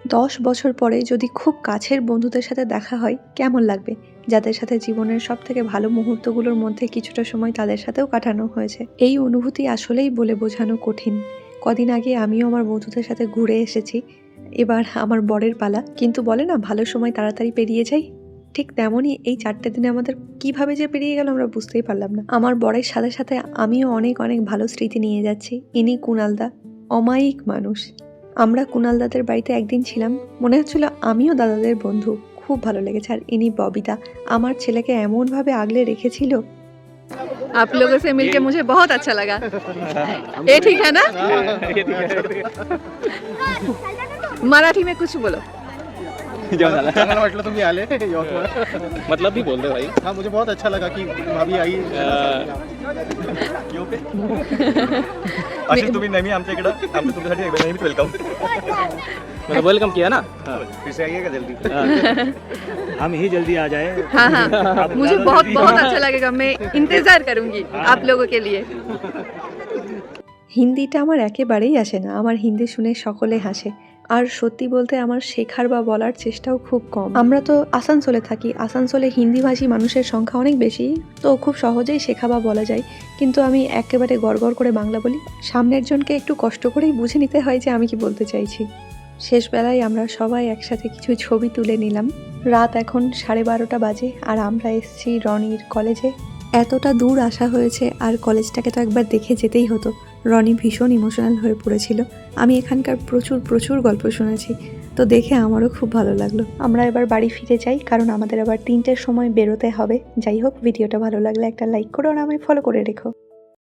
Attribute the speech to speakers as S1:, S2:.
S1: 10 বছর পরে যদি খুব কাছের বন্ধুদের সাথে দেখা হয় কেমন লাগবে, যাদের সাথে জীবনের সবথেকে ভালো মুহূর্তগুলোর মধ্যে কিছুটা সময় তাদের সাথেও কাটানো হয়েছে। এই অনুভূতি আসলেই বলে বোঝানো কঠিন। কদিন আগে আমিও আমার বন্ধুদের সাথে ঘুরে এসেছি, এবার আমার বরের পালা। কিন্তু বলে না ভালো সময় তাড়াতাড়ি পেরিয়ে যায়, ঠিক তেমনই এই 4টে দিনে আমাদের কিভাবে যে পেরিয়ে গেল আমরা বুঝতেই পারলাম না। আমার বরের সাথে সাথে আমিও অনেক অনেক ভালো স্মৃতি নিয়ে যাচ্ছি। ইনি কুণালদা, অমায়িক মানুষ। আমরা কুণালদাদের বাড়িতে একদিন ছিলাম, মনে হচ্ছিল আমিও দাদাদের বন্ধু। খুব ভালো লেগেছে। আর ইনি ববিতা, আমার ছেলেকে এমনভাবে আগলে রেখেছিল।
S2: आप लोगों से मिलके मुझे बहुत अच्छा लगा। ये ठीक है ना? मराठी में कुछ बोलो।
S3: चांगलं वाटलं तुम्ही आले यवतमाळ.
S4: मतलब भी बोल दे भाई.
S3: हाँ मुझे बहुत अच्छा लगा कि भाभी आई.
S5: अशीच तुम्ही नेहमी आमच्या इकडं आमचं तुमच्यासाठी नेहमीच वेलकम.
S4: मतलब वेलकम किया ना.
S5: फिर से आइएगा जल्दी.
S6: हम ही जल्दी आ जाए.
S2: हाँ हाँ, मुझे बहुत बहुत अच्छा लगेगा। मैं इंतजार करूंगी आप लोगों के लिए।
S1: হিন্দিটা আমার একেবারেই আসে না। আমার হিন্দি শুনে সকলে হাসে। আর সত্যি বলতে আমার শেখার বা বলার চেষ্টাও খুব কম। আমরা তো আসানসোলে থাকি, আসানসোলে হিন্দিভাষী মানুষের সংখ্যা অনেক বেশি, তো খুব সহজেই শেখা বা বলা যায়। কিন্তু আমি একেবারে গড়গড় করে বাংলা বলি। সামনের জনকে একটু কষ্ট করেই বুঝে নিতে হয় যে আমি কি বলতে চাইছি। শেষবেলায় আমরা সবাই একসাথে কিছু ছবি তুলে নিলাম। রাত এখন 12:30 বাজে আর আমরা এসেছি রনির কলেজে। এতটা দূর আসা হয়েছে আর কলেজটাকে তো একবার দেখে যেতেই হতো। রনি ভীষণ ইমোশনাল হয়ে পড়েছিল। আমি এখানকার প্রচুর গল্প শুনেছি, তো দেখে আমারও খুব ভালো লাগলো। আমরা এবার বাড়ি ফিরে যাই, কারণ আমাদের আবার 3টের সময় বেরোতে হবে। যাই হোক, ভিডিওটা ভালো লাগলে একটা লাইক করো আর আমায় ফলো করে রেখো।